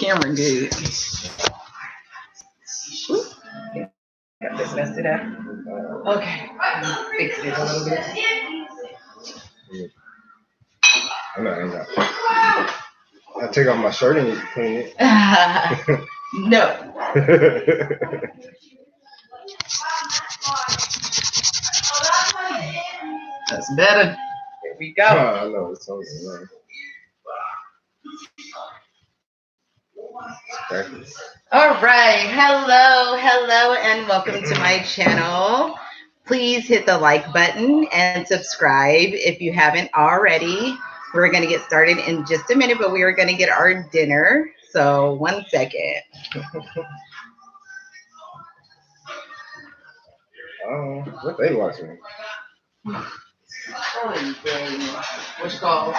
camera good. Got this messed it up. Okay. Fix it a little bit. I take off my shirt and you clean it. No. That's better. Here we go. I know it's only All right. Hello, and welcome to my channel. Please hit the like button and subscribe if you haven't already. We're going to get started in just a minute, but we are going to get our dinner. So 1 second. What they watching? What's called?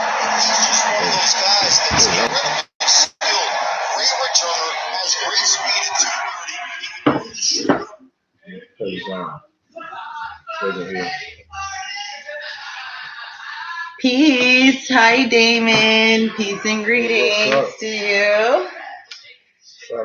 Peace. Hi, Damon. Peace and greetings to you.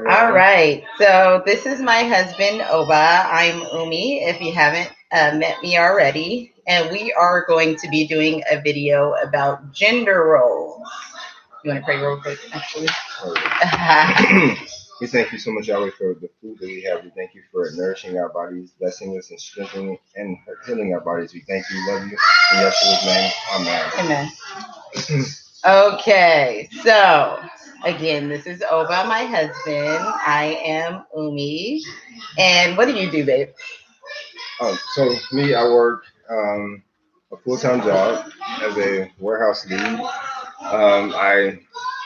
All right. So this is my husband, Oba. I'm Umi, if you haven't met me already. And we are going to be doing a video about gender roles. You want to pray real quick, actually? We thank you so much, Yahweh, for the food that we have. We thank you for nourishing our bodies, blessing us, and strengthening and healing our bodies. We thank you, love you. In Yeshua's name, amen. Amen. Okay, so again, this is Oba, my husband. I am Umi. And what do you do, babe? So me, I work a full-time job as a warehouse lead. I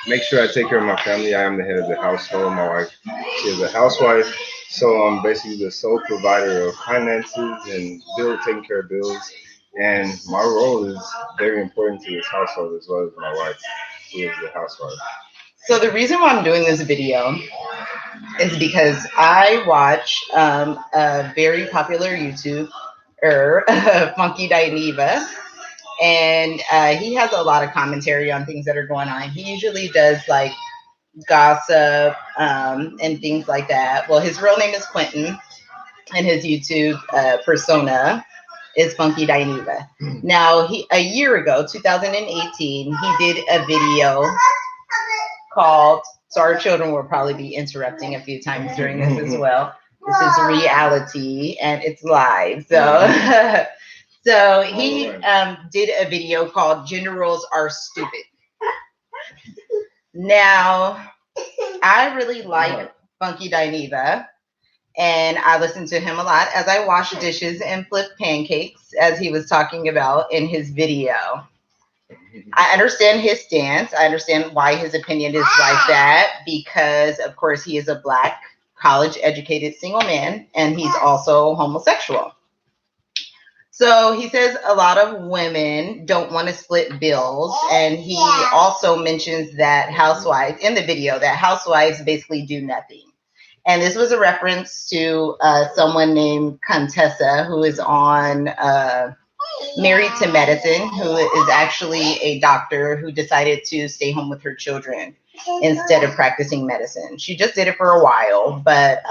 make sure I take care of my family. I am the head of the household. My wife, she is a housewife. So I'm basically the sole provider of finances and taking care of bills. And my role is very important to this household as well as my wife, who is the housewife. So the reason why I'm doing this video is because I watch a very popular YouTuber, Funky Dineva. And he has a lot of commentary on things that are going on. He usually does like gossip and things like that. Well, his real name is Quentin, and his YouTube persona is Funky Dineva. Now, a year ago, 2018, he did a video called, so our children will probably be interrupting a few times during this as well. This is reality and it's live. So so he did a video called Gender Roles Are Stupid. Now, I really like Funky Dineva, and I listen to him a lot as I wash dishes and flip pancakes, as he was talking about in his video. I understand his stance. I understand why his opinion is like that, because, of course, he is a Black, college-educated single man, and he's also homosexual. So he says a lot of women don't want to split bills. And he also mentions that housewives, in the video, that housewives basically do nothing. And this was a reference to someone named Contessa, who is on Married to Medicine, who is actually a doctor who decided to stay home with her children instead of practicing medicine. She just did it for a while, but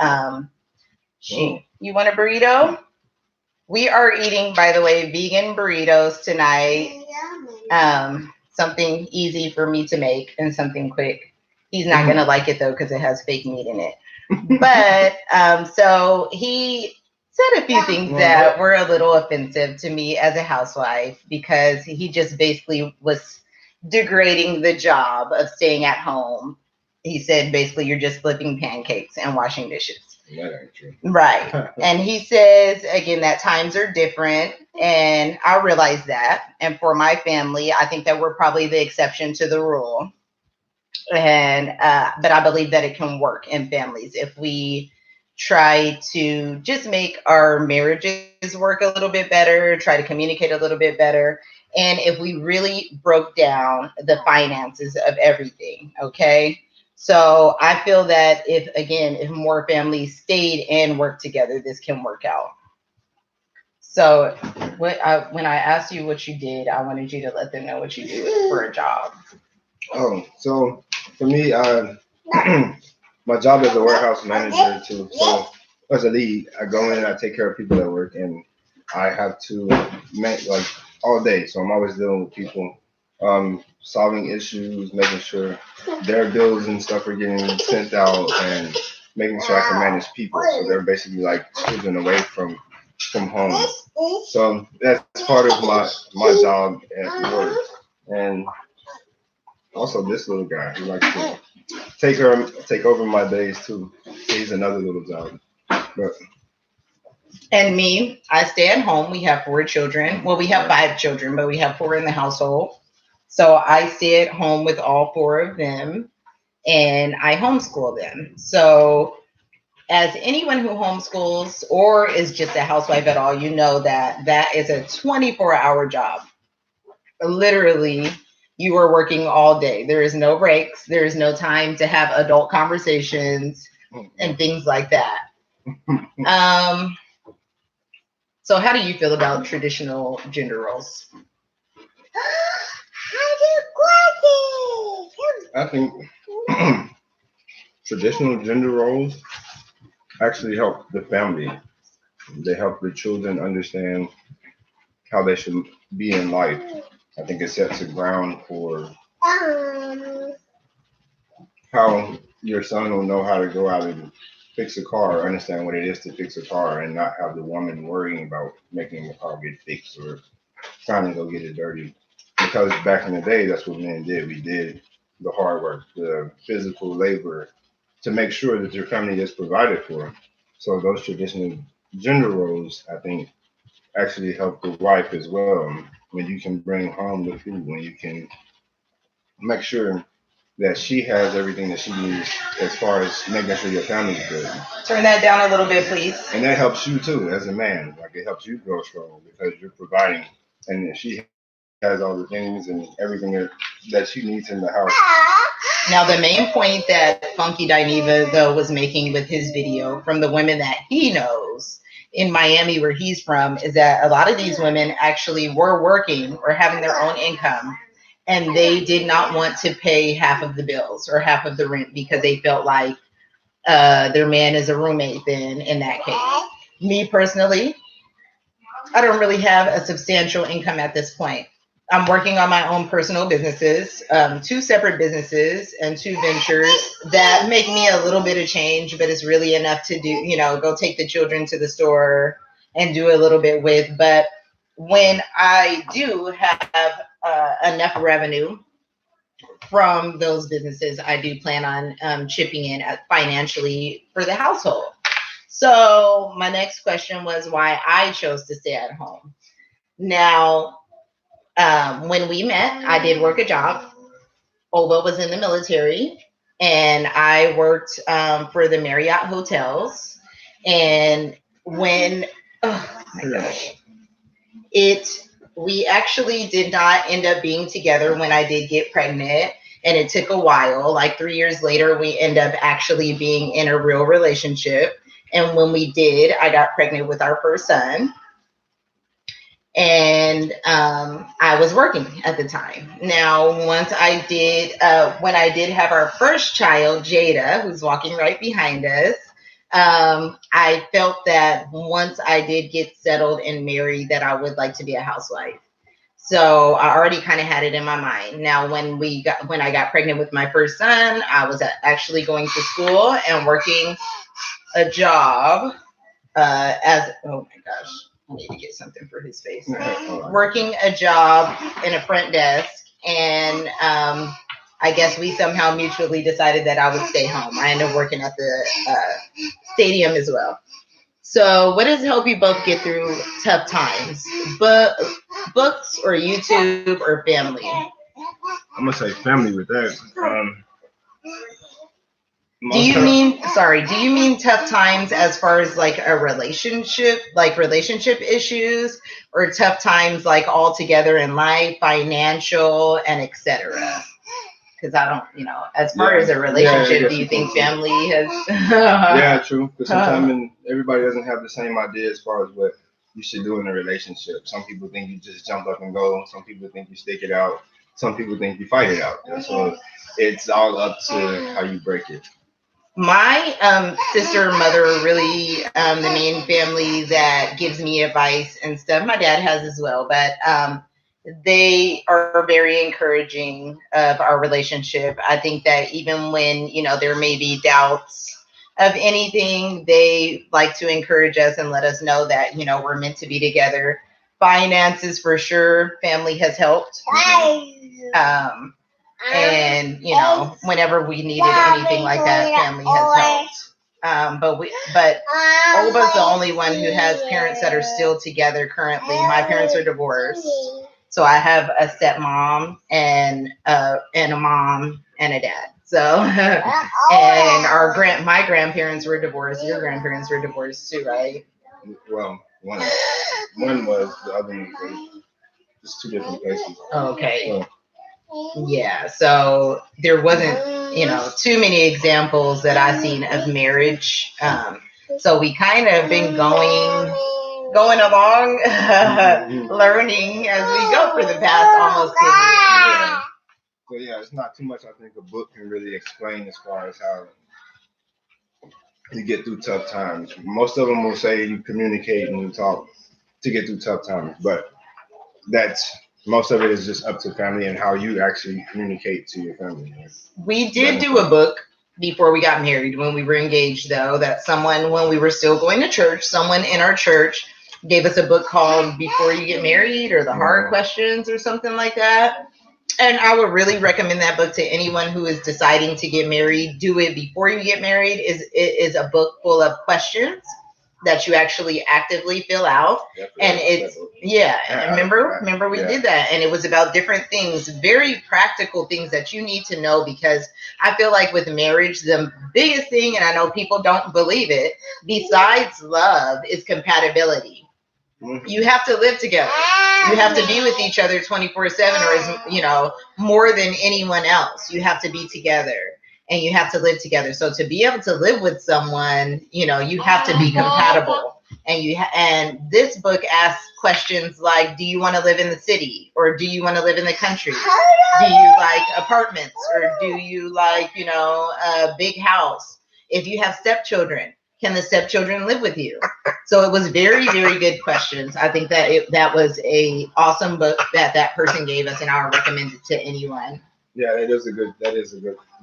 you want a burrito? We are eating, by the way, vegan burritos tonight. Something easy for me to make and something quick. He's not going to like it, though, because it has fake meat in it. But so he said a few things that were a little offensive to me as a housewife, because he just basically was degrading the job of staying at home. He said, basically, you're just flipping pancakes and washing dishes. That ain't true. Right. And he says, again, that times are different. And I realize that. And for my family, I think that we're probably the exception to the rule. And but I believe that it can work in families if we try to just make our marriages work a little bit better, try to communicate a little bit better. And if we really broke down the finances of everything, okay? So I feel that if more families stayed and worked together, this can work out. So when I asked you what you did, I wanted you to let them know what you do for a job. Oh, so for me, my job as a warehouse manager too. So as a lead, I go in and I take care of people at work, and I have to make like all day. So I'm always dealing with people, solving issues, making sure their bills and stuff are getting sent out, and making sure I can manage people. So they're basically like children away from home. So that's part of my job at work. And also this little guy, he likes to take over my days too. He's another little job. But And me, I stay at home. We have four children. Well, we have five children, but we have four in the household. So I stay at home with all four of them and I homeschool them. So, as anyone who homeschools or is just a housewife at all, you know that that is a 24-hour job. Literally, you are working all day. There is no breaks, there is no time to have adult conversations and things like that. Um, so, how do you feel about traditional gender roles? I think traditional gender roles actually help the family. They help the children understand how they should be in life. I think it sets a ground for how your son will know how to go out and fix a car, or understand what it is to fix a car, and not have the woman worrying about making the car get fixed or trying to go get it dirty. Because back in the day, that's what men did. We did the hard work, the physical labor to make sure that your family is provided for. So those traditional gender roles, I think, actually help the wife as well. When you can bring home the food, when you can make sure that she has everything that she needs as far as making sure your family's good. Turn that down a little bit, please. And that helps you too as a man. Like it helps you grow strong because you're providing. And if she has all the things and everything that she needs in the house. Now, the main point that Funky Dineva, though, was making with his video from the women that he knows in Miami, where he's from, is that a lot of these women actually were working or having their own income, and they did not want to pay half of the bills or half of the rent because they felt like their man is a roommate then in that case. Me personally, I don't really have a substantial income at this point. I'm working on my own personal businesses, two separate businesses and two ventures that make me a little bit of change, but it's really enough to do, go take the children to the store and do a little bit with. But when I do have enough revenue from those businesses, I do plan on chipping in financially for the household. So my next question was why I chose to stay at home. Now, when we met, I did work a job. Ova was in the military, and I worked for the Marriott hotels. And when, oh my gosh, we actually did not end up being together when I did get pregnant. And it took a while. Like 3 years later, we end up actually being in a real relationship. And when we did, I got pregnant with our first son. And I was working at the time. Now, when I did have our first child, Jada, who's walking right behind us, I felt that once I did get settled and married, that I would like to be a housewife. So I already kind of had it in my mind. Now, when I got pregnant with my first son, I was actually going to school and working a job oh my gosh, I need to get something for his face. Working a job in a front desk, and I guess we somehow mutually decided that I would stay home. I ended up working at the stadium as well. So, what does help you both get through tough times? Books or YouTube or family? I'm gonna say family with that. Do you mean tough times as far as like a relationship, like relationship issues, or tough times like all together in life, financial and etc.? Because I don't, as far as a relationship, do you think family has? Yeah, true. Because sometimes everybody doesn't have the same idea as far as what you should do in a relationship. Some people think you just jump up and go. Some people think you stick it out. some people think you fight it out. So it's all up to how you break it. My sister and mother are really the main family that gives me advice and stuff. My dad has as well, but they are very encouraging of our relationship. I think that even when, there may be doubts of anything, they like to encourage us and let us know that, we're meant to be together. Finances for sure, family has helped. Um, and whenever we needed anything like that, family has helped. But Oba's the only one who has parents that are still together currently. My parents are divorced, so I have a stepmom and a mom and a dad. So and my grandparents were divorced. Your grandparents were divorced too, right? Well, one was, the other one was just two different places. Okay. Yeah, so there wasn't, too many examples that I've seen of marriage. So we kind of been going along, learning as we go for the past almost 2 years. So yeah, it's not too much I think a book can really explain as far as how you get through tough times. Most of them will say you communicate and you talk to get through tough times, but most of it is just up to family and how you actually communicate to your family. We did do a book before we got married. When we were engaged, though, that someone, when we were still going to church, someone in our church gave us a book called Before You Get Married, or The Hard Questions, or something like that. And I would really recommend that book to anyone who is deciding to get married. Do it before you get married. It is a book full of questions that you actually actively fill out. And it's, remember we did that, and it was about different things, very practical things that you need to know, because I feel like with marriage, the biggest thing, and I know people don't believe it, besides love, is compatibility. You have to live together. You have to be with each other 24/7, or as more than anyone else. You have to be together and you have to live together. So to be able to live with someone, you have to be compatible. And this book asks questions like, do you want to live in the city, or do you want to live in the country? Do you like apartments, or do you like, a big house? If you have stepchildren, can the stepchildren live with you? So it was very, very good questions. I think that that was a awesome book that person gave us, and I would recommend it to anyone. Yeah, that is a good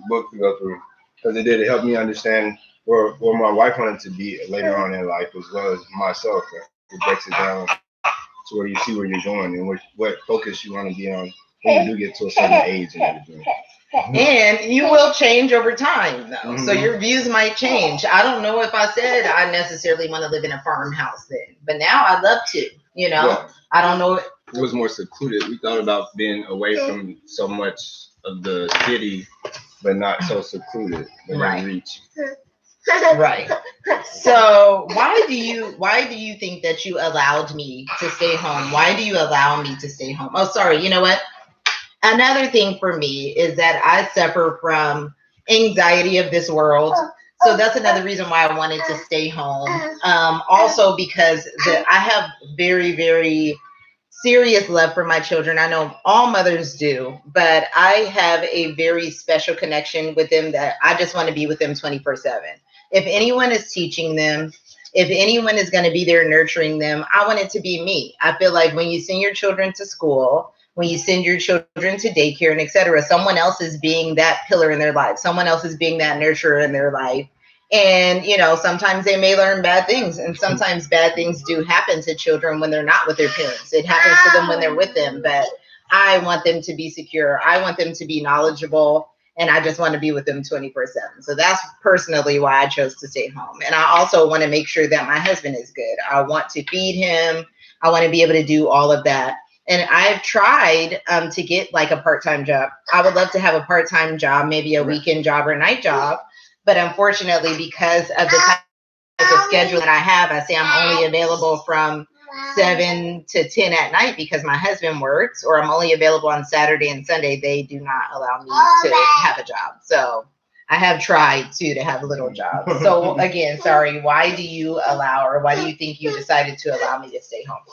book to go through, because it helped me understand where my wife wanted to be later on in life, as well as myself. It breaks it down to where you see where you're going and what focus you want to be on when you do get to a certain age and everything. And you will change over time, though. So your views might change. I don't know if I said I necessarily want to live in a farmhouse then, but now I'd love to. I don't know. It was more secluded. We thought about being away from so much of the city, but not so secluded. Right. Reach. Right. So why do you think that you allowed me to stay home? Why do you allow me to stay home? Oh, sorry. You know what? Another thing for me is that I suffer from anxiety of this world. So that's another reason why I wanted to stay home. Also because I have very, very serious love for my children. I know all mothers do, but I have a very special connection with them that I just want to be with them 24/7. If anyone is teaching them, if anyone is going to be there nurturing them, I want it to be me. I feel like when you send your children to school, when you send your children to daycare and etc., someone else is being that pillar in their life. Someone else is being that nurturer in their life. And, sometimes they may learn bad things, and sometimes bad things do happen to children when they're not with their parents. It happens to them when they're with them, but I want them to be secure. I want them to be knowledgeable, and I just want to be with them 24/7. So that's personally why I chose to stay home. And I also want to make sure that my husband is good. I want to feed him. I want to be able to do all of that. And I've tried to get like a part-time job. I would love to have a part-time job, maybe a weekend job or a night job. But unfortunately, because of the type of schedule that I have, I say I'm only available from 7 to 10 at night because my husband works, or I'm only available on Saturday and Sunday. They do not allow me to have a job. So I have tried to have a little job. So again, sorry, why do you think you decided to allow me to stay home?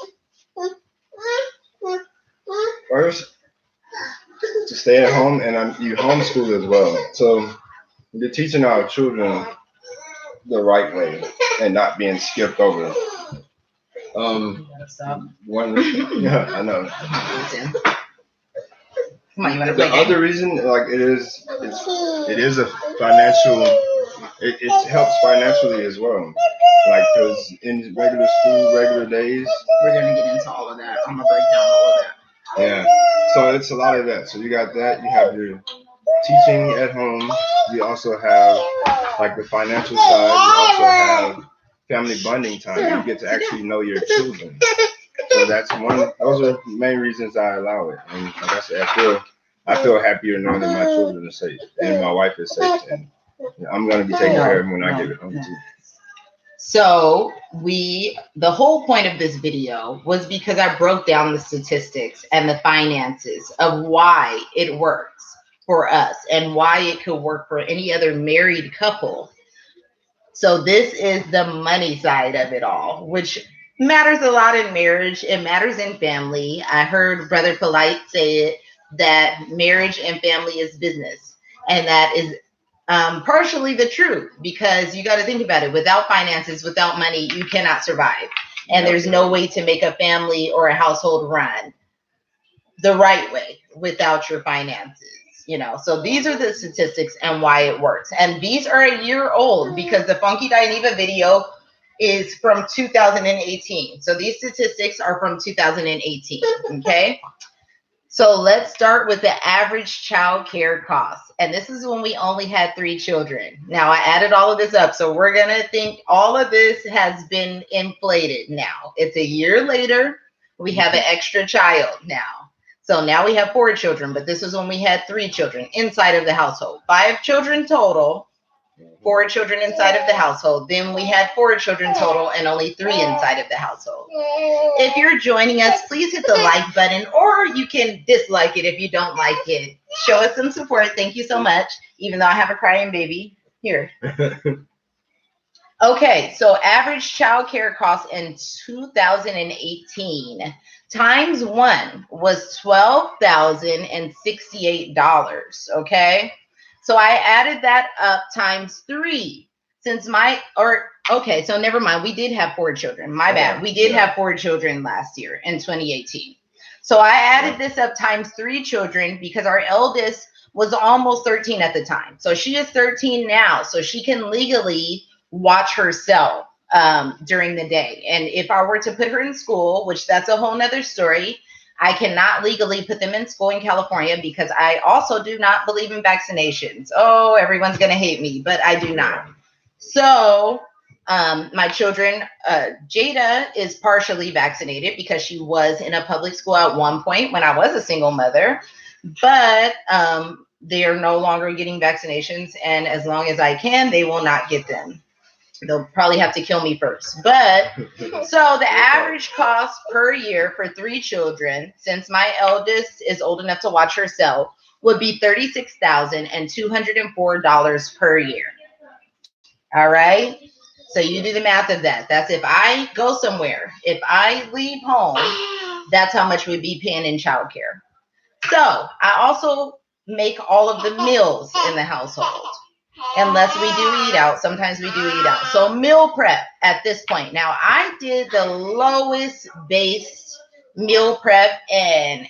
to stay at home, and you homeschool as well. So you're teaching our children the right way and not being skipped over. One, yeah, I know. Come on, you want to The play other reason, like it is a financial. It helps financially as well. Like, because in regular school, regular days, we're gonna get into all of that. I'm gonna break down all of that. Yeah. So it's a lot of that. So you got that. You have your teaching at home. You also have like the financial side. You also have family bonding time. You get to actually know your children. So that's one. Those are the main reasons I allow it. And like I said, I feel happier knowing that my children are safe and my wife is safe, and I'm gonna be taking care of them when I get home too. So the whole point of this video was because I broke down the statistics and the finances of why it works for us and why it could work for any other married couple. So this is the money side of it all, which matters a lot in marriage. It matters in family. I heard Brother Polite say it, that marriage and family is business. And that is partially the truth, because you got to think about it. Without finances, without money, you cannot survive. And there's no way to make a family or a household run the right way without your finances. So these are the statistics and why it works. And these are a year old because the Funky Dineva video is from 2018. So these statistics are from 2018. Okay. So let's start with the average child care cost. And this is when we only had 3 children. Now I added all of this up. So we're going to think all of this has been inflated now. It's a year later. We have an extra child now. So now we have 4 children, but this is when we had 3 children inside of the household. 5 children total, 4 children inside of the household. Then we had 4 children total and only 3 inside of the household. If you're joining us, please hit the like button, or you can dislike it if you don't like it. Show us some support. Thank you so much, even though I have a crying baby. Here. Okay, so average child care cost in 2018 times 1 was $12,068. Okay, so I added that up times 3 so never mind. We did have 4 children. My bad. We did have 4 children last year in 2018. So I added this up times 3 children because our eldest was almost 13 at the time. So she is 13 now. So she can legally watch herself during the day. And if I were to put her in school, which that's a whole nother story, I cannot legally put them in school in California because I also do not believe in vaccinations. Oh, everyone's going to hate me, but I do not. So my children, Jada is partially vaccinated because she was in a public school at one point when I was a single mother, but they are no longer getting vaccinations. And as long as I can, they will not get them. They'll probably have to kill me first. But so the average cost per year for 3 children, since my eldest is old enough to watch herself, would be $36,204 per year. All right. So you do the math of that. That's if I go somewhere. If I leave home, that's how much we'd be paying in childcare. So I also make all of the meals in the household. Unless we do eat out. Sometimes we do eat out. So meal prep at this point. Now, I did the lowest based meal prep and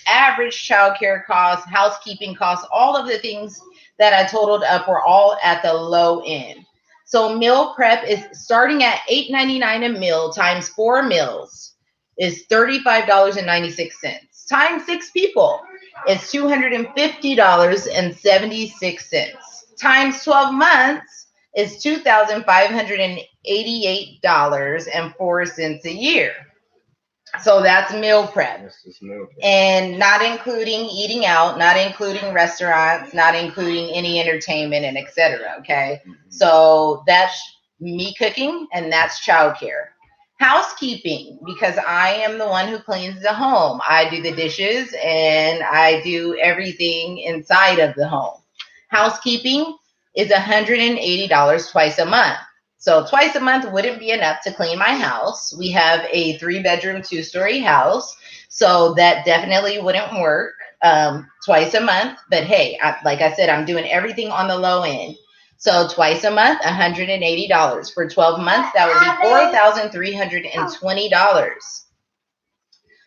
average childcare costs, housekeeping costs, all of the things that I totaled up were all at the low end. So meal prep is starting at $8.99 a meal times 4 meals is $35.96. Times 6 people is $250.76. Times 12 months is $2,588.04 a year. So that's meal prep. And not including eating out, not including restaurants, not including any entertainment and etc. Okay. So that's me cooking and that's childcare. Housekeeping, because I am the one who cleans the home. I do the dishes and I do everything inside of the home. Housekeeping is $180 twice a month. So twice a month wouldn't be enough to clean my house. We have a 3-bedroom, 2-story house. So that definitely wouldn't work. twice a month. But hey, like I said, I'm doing everything on the low end. So twice a month, $180. For 12 months, that would be $4,320.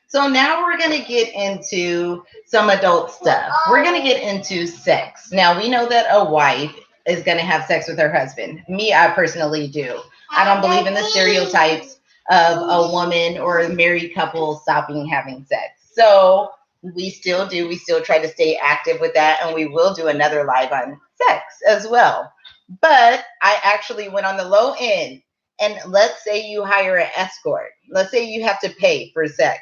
So now we're going to get into some adult stuff. We're going to get into sex. Now, we know that a wife is going to have sex with her husband. Me, I personally do. I don't believe in the stereotypes of a woman or a married couple stopping having sex. So we still do. We still try to stay active with that. And we will do another live on sex as well. But I actually went on the low end. And let's say you hire an escort. Let's say you have to pay for sex.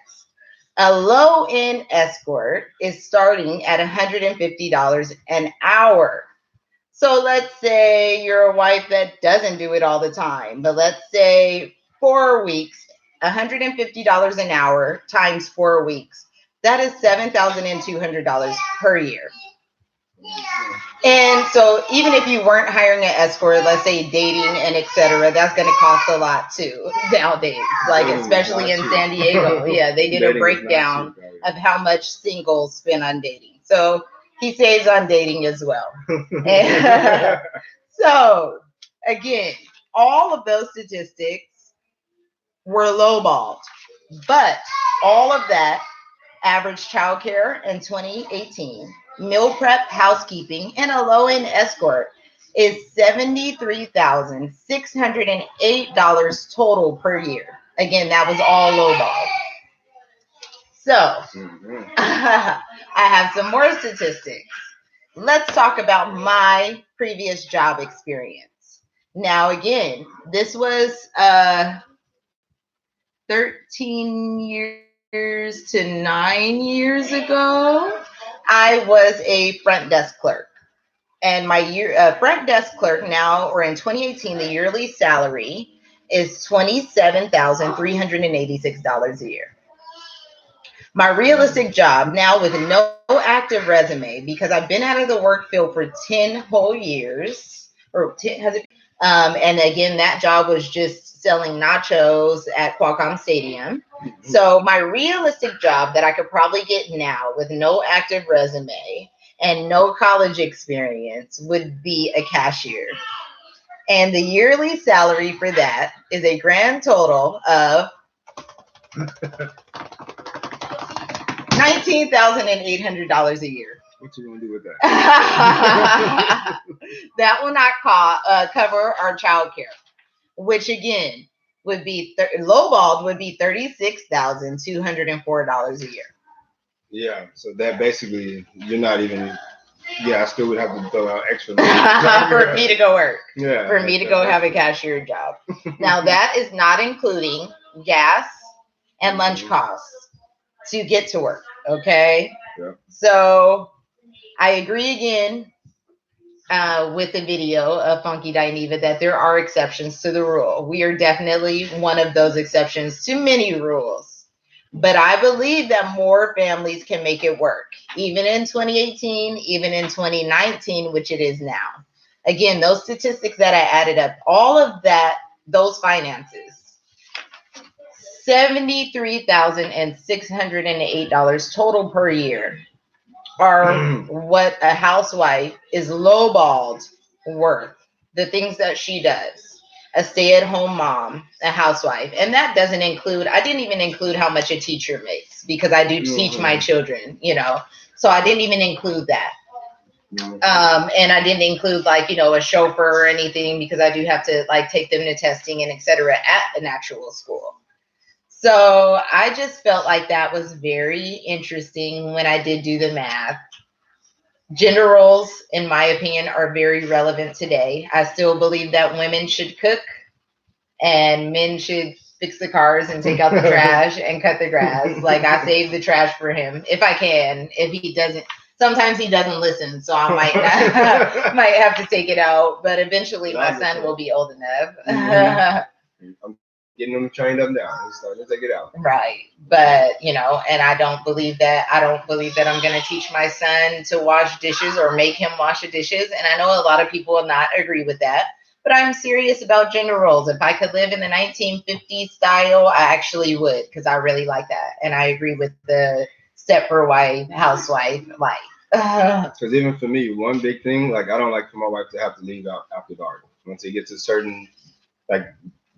A low-end escort is starting at $150 an hour. So let's say you're a wife that doesn't do it all the time, but let's say 4 weeks, $150 an hour times 4 weeks. That is $7,200 per year. And so even if you weren't hiring an escort, let's say dating and etc., that's going to cost a lot too nowadays. Like especially in San Diego, yeah, they did a breakdown of how much singles spend on dating. So he saves on dating as well. So again, all of those statistics were lowballed, but all of that average childcare in 2018, meal prep, housekeeping, and a low-end escort is $73,608 total per year. Again, that was all lowball. So I have some more statistics. Let's talk about my previous job experience. Now, again, this was 13 years to 9 years ago. I was a front desk clerk. And my front desk clerk now, or in 2018, the yearly salary is $27,386 a year. My realistic job now with no active resume, because I've been out of the work field for 10 whole years, or 10, has it? And again, that job was just selling nachos at Qualcomm Stadium. So my realistic job that I could probably get now with no active resume and no college experience would be a cashier. And the yearly salary for that is a grand total of $19,800 a year. What you gonna do with that? That will not cover our child care, which again would be lowballed would be $36,204 a year. Yeah, so that basically you're not even. Yeah, I still would have to throw out extra money for me to go work. Yeah, for me to go have a cashier job. Now that is not including gas and lunch costs to get to work. Okay. Yep. So I agree again with the video of Funky Dineva that there are exceptions to the rule. We are definitely one of those exceptions to many rules. But I believe that more families can make it work, even in 2018, even in 2019, which it is now. Again, those statistics that I added up, all of that, those finances, $73,608 total per year are what a housewife is lowballed worth. The things that she does. A stay-at-home mom, a housewife. And that doesn't include, I didn't even include how much a teacher makes because I do teach my children, you know. So I didn't even include that. And I didn't include like, you know, a chauffeur or anything because I do have to like take them to testing and etc. at an actual school. So I just felt like that was very interesting when I did do the math. Gender roles, in my opinion, are very relevant today. I still believe that women should cook and men should fix the cars and take out the trash and cut the grass. Like I save the trash for him if I can. If he doesn't, sometimes he doesn't listen, so I might might have to take it out. But eventually, my son will be old enough. I'm getting them trained up now. He's starting to take it out. Right. But, you know, and I don't believe that I'm going to teach my son to wash dishes or make him wash the dishes. And I know a lot of people will not agree with that, but I'm serious about gender roles. If I could live in the 1950s style, I actually would, because I really like that. And I agree with the stepper wife, housewife life. Because even for me, one big thing, like I don't like for my wife to have to leave out after dark. Once it gets a certain like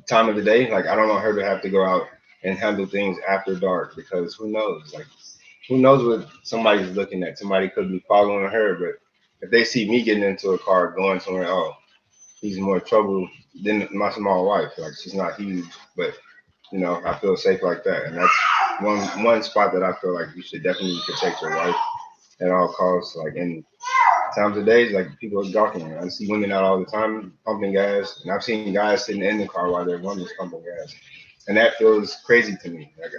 time of the day, like I don't want her to have to go out and handle things after dark because who knows? Like who knows what somebody's looking at? Somebody could be following her, but if they see me getting into a car going somewhere, oh, he's more trouble than my small wife. Like she's not huge, but you know, I feel safe like that. And that's one spot that I feel like you should definitely protect your wife at all costs. Like in times of days, like people are gawking. I see women out all the time pumping gas, and I've seen guys sitting in the car while their woman's pumping gas, and that feels crazy to me. Like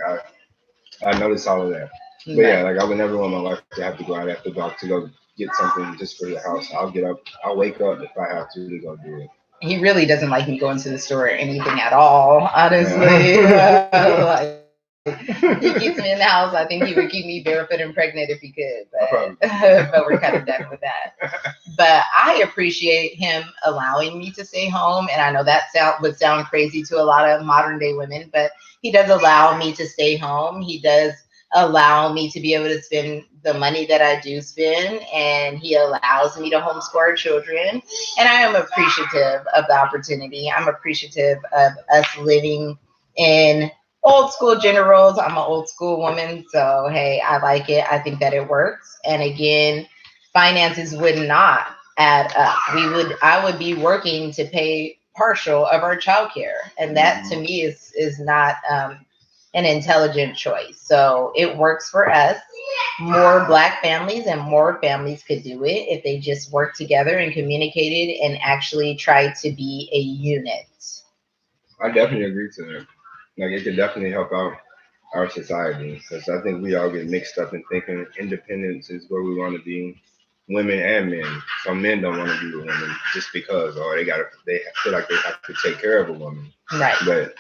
I notice all of that. But yeah, like I would never want my wife to have to go out after dark to go get something just for the house. I'll get up, I'll wake up if I have to go do it. He really doesn't like me going to the store or anything at all, honestly. Like, he keeps me in the house. I think he would keep me barefoot and pregnant if he could, but we're kind of done with that. But I appreciate him allowing me to stay home, and I know that would sound crazy to a lot of modern day women, but he does allow me to stay home. He does allow me to be able to spend the money that I do spend, and he allows me to homeschool our children. And I am appreciative of the opportunity. I'm appreciative of us living in old school gender roles. I'm an old school woman, so hey, I like it. I think that it works. And again, finances would not add up. I would be working to pay partial of our childcare, and that to me is not an intelligent choice. So it works for us. More Black families and more families could do it if they just work together and communicated and actually try to be a unit. I definitely agree to that. Like it could definitely help out our society because I think we all get mixed up in thinking independence is where we want to be, women and men. Some men don't want to be with women just because, or they feel like they have to take care of a woman. Right. But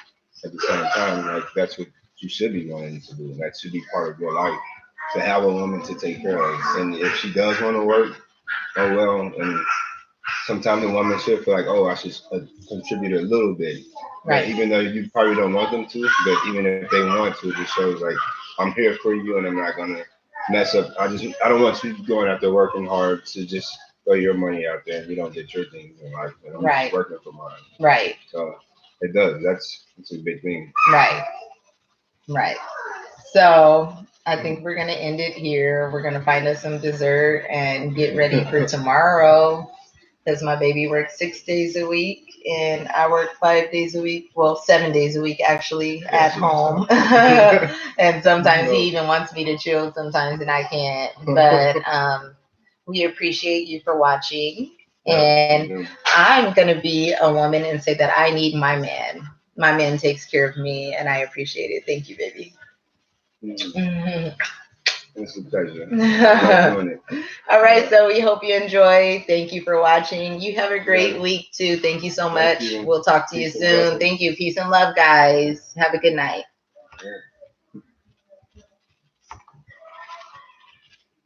at the same time, like that's what you should be wanting to do. That should be part of your life to have a woman to take care of. And if she does want to work, oh well. And sometimes the woman should feel like, oh, I should contribute a little bit. Right. But even though you probably don't want them to, but even if they want to, it just shows like I'm here for you and I'm not gonna mess up. I don't want you going out there working hard to just throw your money out there and you don't get your things in life. And I'm just working for mine. Right. So it does. That's a big thing. Right. Right. So I think we're gonna end it here. We're gonna find us some dessert and get ready for tomorrow. Because my baby works 6 days a week and I work 5 days a week. Well, 7 days a week actually at home. And sometimes he even wants me to chill sometimes and I can't. But we appreciate you for watching. And I'm going to be a woman and say that I need my man. My man takes care of me and I appreciate it. Thank you, baby. It's a pleasure. Doing it. All right, so we hope you enjoy. Thank you for watching. You have a great week too. Thank you so much. We'll talk to you soon. Thank you. Peace and love, guys. Have a good night.